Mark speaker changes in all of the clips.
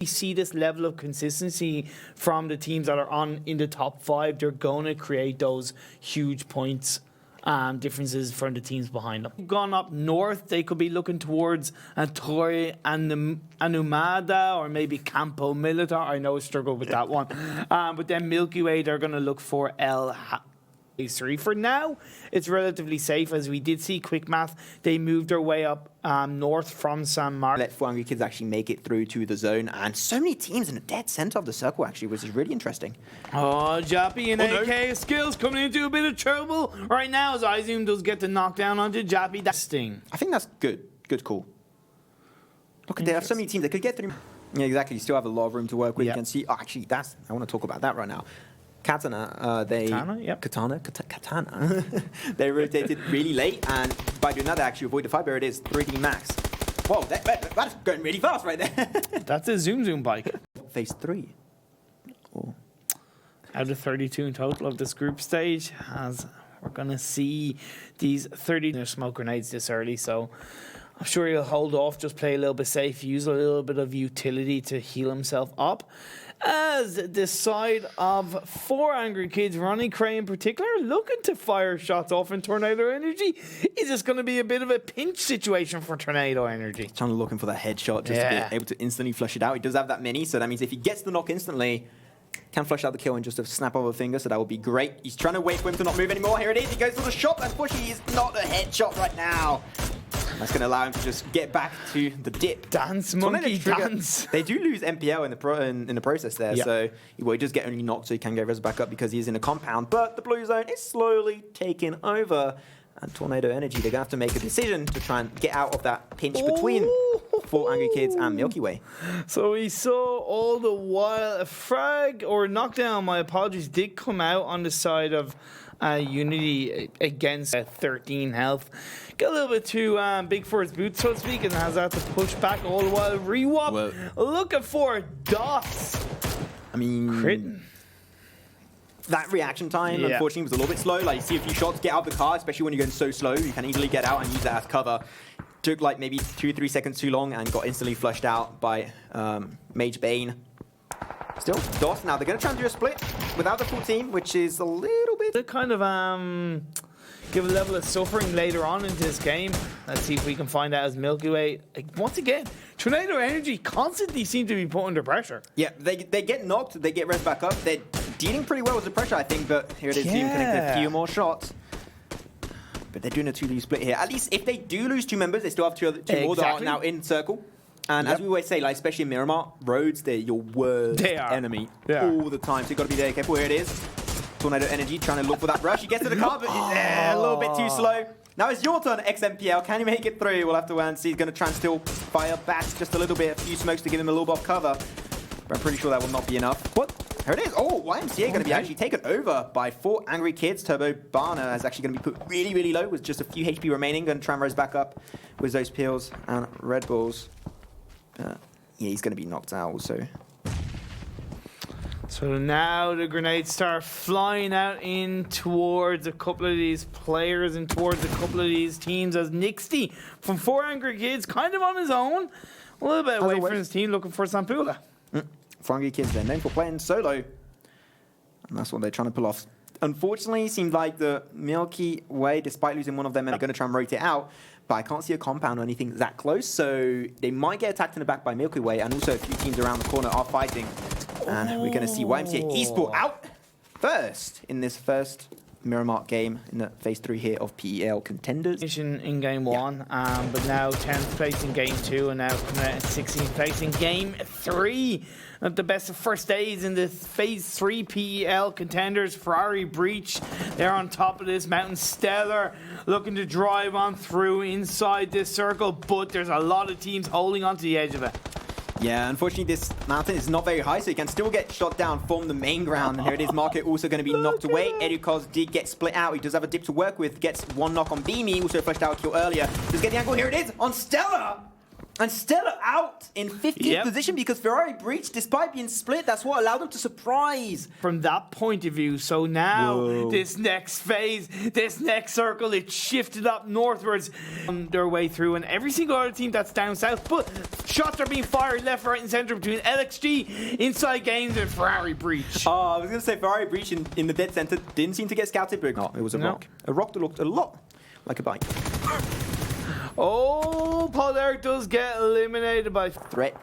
Speaker 1: we see this level of consistency from the teams that are in the top 5, they're going to create those huge points differences from the teams behind them. Gone up north, they could be looking towards Torre and Anumada or maybe Campo Militar. I know I struggled with that one. But then Milky Way, they're going to look for Phase 3. For now, it's relatively safe, as we did see quick math. They moved their way up north from San Marcos.
Speaker 2: Let 4 Angry Kids actually make it through to the zone, and so many teams in the dead center of the circle actually, which is really interesting.
Speaker 1: Oh, Jappy and AK Skills coming into a bit of trouble right now as iZoom does get the knockdown onto Jappy. That's sting.
Speaker 2: I think that's good. Good call. Look, they have so many teams that could get through. Yeah, exactly. You still have a lot of room to work with. Yep. You can see. Oh, actually, I want to talk about that right now. Katana, Katana. They rotated really late, and by doing that, they actually avoid the fight. There it is, 3D max. Whoa, that's going really fast right there.
Speaker 1: That's a Zoom bike.
Speaker 2: Phase 3. Oh.
Speaker 1: Out of 32 in total of this group stage, as we're going to see these 30 smoke grenades this early, so I'm sure he'll hold off, just play a little bit safe, use a little bit of utility to heal himself up. As the side of 4 Angry Kids, Ronnie Cray in particular, looking to fire shots off in Tornado Energy. Is this going to be a bit of a pinch situation for Tornado Energy?
Speaker 2: Trying to look for that headshot just to be able to instantly flush it out. He does have that many, so that means if he gets the knock instantly, can flush out the kill in just a snap of a finger, so that would be great. He's trying to wait for him to not move anymore. Here it is. He goes for the shot. Unfortunately, he's not a headshot right now. That's going to allow him to just get back to the dip.
Speaker 1: Dance, monkey, dance.
Speaker 2: They do lose MPL in the process there, so he does get only knocked, so he can get res back up because he's in a compound. But the blue zone is slowly taking over. And Tornado Energy, they're going to have to make a decision to try and get out of that pinch between 4 Angry Kids and Milky Way.
Speaker 1: So we saw all the while a frag or knockdown, my apologies, did come out on the side of Unity against 13 health. Got a little bit too big for his boots, so to speak, and has had to push back all the while. Rewop looking for dots.
Speaker 2: I mean,
Speaker 1: Critting.
Speaker 2: That reaction time, unfortunately, was a little bit slow. Like, you see a few shots get out of the car, especially when you're going so slow. You can easily get out and use that as cover. Took like maybe 2-3 seconds too long and got instantly flushed out by Mage Bane. Still, DOS. Now they're going to try and do a split without the full team, which is a little bit...
Speaker 1: They kind of give a level of suffering later on into this game. Let's see if we can find out as Milky Way. Like, once again, Tornado Energy constantly seem to be put under pressure.
Speaker 2: Yeah, they get knocked, they get res back up. They're dealing pretty well with the pressure, I think, but here it is, Zoom connected a few more shots. But they're doing a 2-2 split here. At least if they do lose 2 members, they still have two more that are now in circle. And as we always say, like especially in Miramar, roads, they're your worst enemy all the time. So you've got to be very careful. Here it is. Tornado Energy trying to look for that rush. He gets to the car, but a little bit too slow. Now it's your turn, XMPL. Can you make it through? We'll have to wait and see. He's going to try and still fire back just a little bit. A few smokes to give him a little bit of cover. But I'm pretty sure that will not be enough. What? Here it is. Oh, YMCA going to be actually taken over by 4 Angry Kids. Turbo Barna is actually going to be put really, really low with just a few HP remaining. Going to try and rise back up with those pills and Red Bulls. Yeah, he's going to be knocked out also.
Speaker 1: So now the grenades start flying out in towards a couple of these players and towards a couple of these teams as Nixty from 4 Angry Kids kind of on his own. A little bit away from his team looking for Sampula.
Speaker 2: 4 Angry Kids, they're known for playing solo. And that's what they're trying to pull off. Unfortunately, it seems like the Milky Way, despite losing one of them, are going to try and rotate out. But I can't see a compound or anything that close, so they might get attacked in the back by Milky Way, and also a few teams around the corner are fighting. And we're going to see YMCA Esport out first in this first Miramar game in the phase 3 here of PEL Contenders.
Speaker 1: In game 1, but now 10th place in game 2, and now coming out in 16th place in game 3. Not the best of first days in the phase 3 PEL Contenders. Ferrari Breach, they're on top of this. Mountain Stellar looking to drive on through inside this circle, but there's a lot of teams holding onto the edge of it.
Speaker 2: Yeah, unfortunately this mountain is not very high, so you can still get shot down from the main ground. And here it is, Market also going to be knocked away. Edukos did get split out. He does have a dip to work with. Gets one knock on Beamy, also flushed out a kill earlier. Just get the angle. Here it is on Stella. And still out in 15th position because Ferrari breached despite being split. That's what allowed them to surprise.
Speaker 1: From that point of view, so now this next phase, this next circle, it's shifted up northwards on their way through, and every single other team that's down south, but shots are being fired left, right, and centre between LXG, Inside Games, and Ferrari breach.
Speaker 2: I was going to say Ferrari breach in the dead centre didn't seem to get scouted, but no, it was a rock. A rock that looked a lot like a bike.
Speaker 1: Oh, Polar does get eliminated by
Speaker 2: threat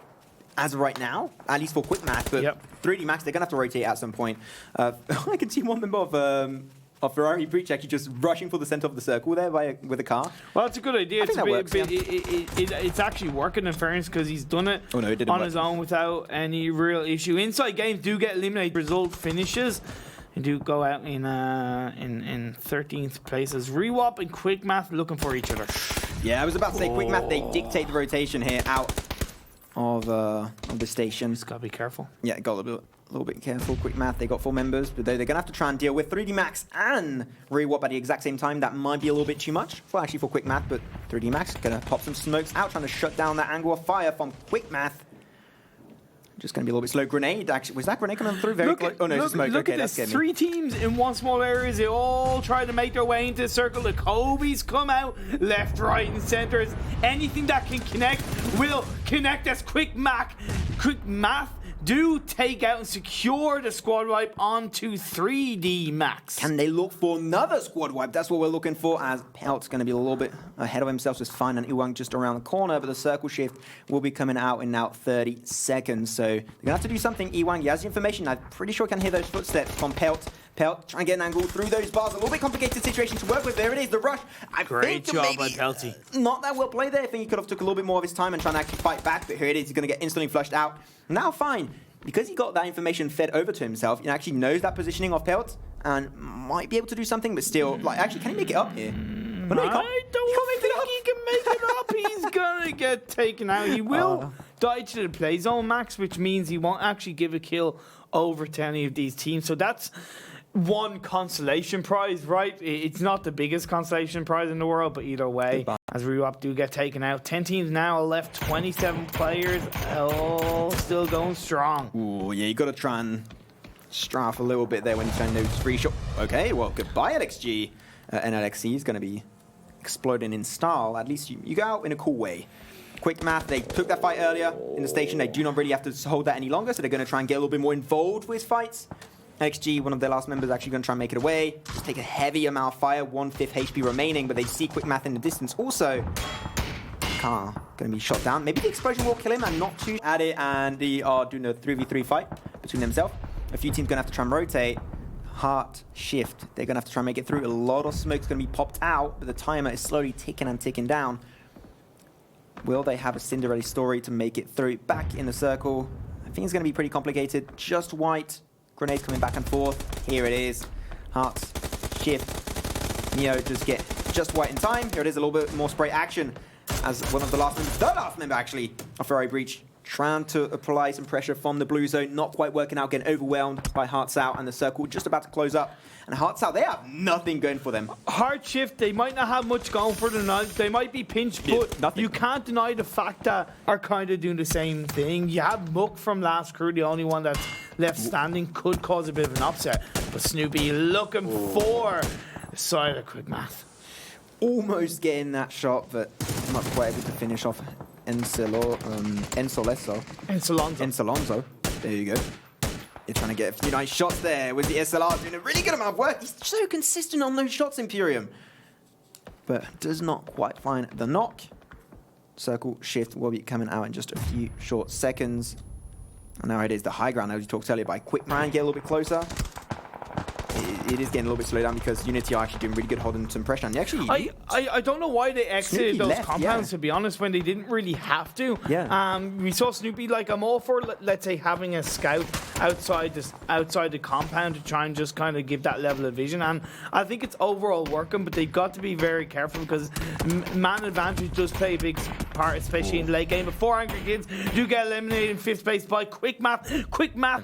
Speaker 2: as of right now, at least for quick math, but 3D Max, they're going to have to rotate at some point. I can see one member of Ferrari breach actually just rushing for the center of the circle there with a car.
Speaker 1: Well, it's a good idea. It's actually working in fairness because he's done it on his own without any real issue. Inside Games do get eliminated. Result finishes. And do go out in 13th place as Rewap and Quick Math looking for each other.
Speaker 2: Yeah, I was about to say Quick Math, they dictate the rotation here out of the station.
Speaker 1: Just gotta be careful.
Speaker 2: Yeah, got a little bit careful. Quick Math, they got 4 members, but they're gonna have to try and deal with 3D Max and Rewap at the exact same time. That might be a little bit too much for Quick Math, but 3D Max gonna pop some smokes out, trying to shut down that angle of fire from Quick Math. Just going to be a little bit slow. Grenade, actually. Was that grenade coming through very close? Oh, no, it's smoke.
Speaker 1: Look at this. 3 teams in one small area. They all try to make their way into the circle. The Kobe's come out left, right, and centre. Anything that can connect will connect as Quick Math do take out and secure the squad wipe onto 3D Max.
Speaker 2: Can they look for another squad wipe? That's what we're looking for, as Pelt's going to be a little bit ahead of himself. Just fine, and Iwang just around the corner, but the circle shift will be coming out in now 30 seconds. So they're going to have to do something. Iwang, he has the information. I'm pretty sure I can hear those footsteps from Pelt. Pelt trying to get an angle through those bars. A little bit complicated situation to work with. There it is, the rush.
Speaker 1: Great job by Pelty.
Speaker 2: Not that well played there. I think he could have took a little bit more of his time and trying to actually fight back, but here it is. He's going to get instantly flushed out. Now, fine. Because he got that information fed over to himself, he actually knows that positioning of Pelt and might be able to do something, but still, like, actually, can he make it up here?
Speaker 1: Well, no, I don't think he can make it up. He's going to get taken out. He will die to the play zone, Max, which means he won't actually give a kill over to any of these teams. So that's one consolation prize, right? It's not the biggest consolation prize in the world, but either way, as Rewap do get taken out. 10 teams now left, 27 players, all still going strong.
Speaker 2: Ooh, yeah, you got to try and strafe a little bit there when you're trying those free shot. Okay, well, goodbye, LXG. And LXC is going to be exploding in style. At least you go out in a cool way. Quick Math, they took that fight earlier in the station. They do not really have to hold that any longer, so they're going to try and get a little bit more involved with fights. XG, one of their last members, actually going to try and make it away. Just take a heavy amount of fire, 1/5 HP remaining, but they see Quick Math in the distance. Also, car going to be shot down. Maybe the explosion will kill him and not too at it, and they are doing a 3v3 fight between themselves. A few teams going to have to try and rotate. Heart shift. They're going to have to try and make it through. A lot of smoke's going to be popped out, but the timer is slowly ticking and ticking down. Will they have a Cinderella story to make it through back in the circle? I think it's going to be pretty complicated. Just white. Grenades coming back and forth. Here it is. Hearts shift. Neo just get just white in time. Here it is, a little bit more spray action as one of the last member actually of Ferrari Breach, trying to apply some pressure from the blue zone, not quite working out, getting overwhelmed by Hearts Out, and the circle just about to close up. And Hearts Out, they have nothing going for them.
Speaker 1: Hard shift, they might not have much going for them. They might be pinched, but you can't deny the fact that are kind of doing the same thing. You have Muck from last crew, the only one that's left standing, could cause a bit of an upset. But Snoopy looking for the side of Quick Math.
Speaker 2: Almost getting that shot, but not quite able to finish off Ensolonzo. There you go. You're trying to get a few nice shots there with the SLR, doing a really good amount of work. He's so consistent on those shots, Imperium. But does not quite find the knock. Circle shift will be coming out in just a few short seconds. And now it is the high ground, as you talked earlier, by Quick Man, get a little bit closer. It is getting a little bit slowed down because Unity are actually doing really good holding some pressure. And they actually,
Speaker 1: I don't know why they exited those compounds, to be honest, when they didn't really have to.
Speaker 2: Yeah.
Speaker 1: We saw Snoopy, like, I'm all for, let's say, having a scout outside the compound to try and just kind of give that level of vision. And I think it's overall working, but they've got to be very careful because man advantage does play a big part, especially in the late game. But 4 Angry Kids do get eliminated in 5th place by Quick Math. Quick Math.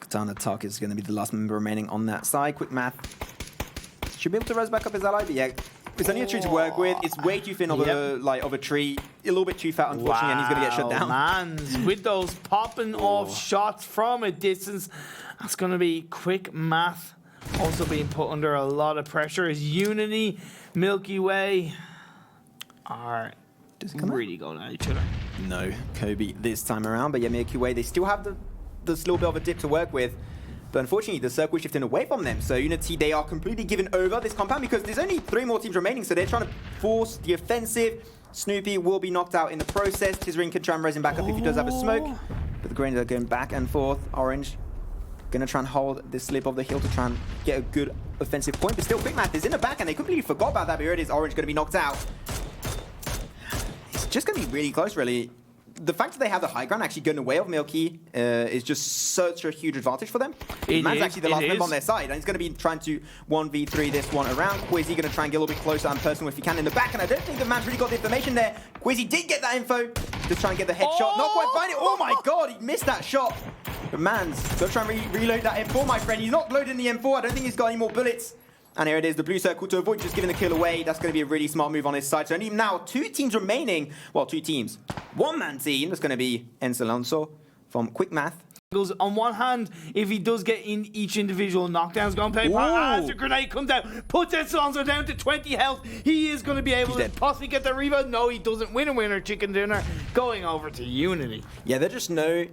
Speaker 2: Katana Tuck is going to be the last member remaining on that side. Quick Math should be able to res back up his ally, but yeah, It's only a tree to work with. It's way too thin of a tree. A little bit too fat, unfortunately, and he's going to get shut down.
Speaker 1: Mans, with those popping off shots from a distance, that's going to be quick math. Also being put under a lot of pressure is Unity, Milky Way are really going at each other.
Speaker 2: No, Kobe this time around, but yeah, Milky Way, they still have this little bit of a dip to work with. But unfortunately, the circle is shifting away from them. So Unity, they are completely giving over this compound because there's only 3 more teams remaining. So they're trying to force the offensive. Snoopy will be knocked out in the process. Tizrin can try and raise him back up if he does have a smoke. But the Grenadiers are going back and forth. Orange going to try and hold this slip of the hill to try and get a good offensive point. But still, Quick Math is in the back, and they completely forgot about that. But here it is, Orange going to be knocked out. It's just going to be really close, really. The fact that they have the high ground actually going away of Milky is just such a huge advantage for them. Man's actually the last member on their side, and he's going to be trying to 1v3 this one around. Quizzy going to try and get a little bit closer and personal if he can in the back, and I don't think the man's really got the information there. Quizzy did get that info to try and get the headshot. Not quite find it. Oh my god, he missed that shot. But Man's going to try and reload that M4, my friend. He's not loading the M4. I don't think he's got any more bullets. And here it is, the blue circle to avoid just giving the kill away. That's going to be a really smart move on his side. So only now 2 teams remaining. Well, 2 teams. 1-man team. That's going to be Enzo Alonso from Quick Math.
Speaker 1: On one hand, if he does get in each individual knockdowns, going to play as the grenade comes out, puts Enzo Alonso down to 20 health. He is going to be able to possibly get the rebound. No, he doesn't. Winner, chicken dinner. Going over to Unity.
Speaker 2: Yeah, they just know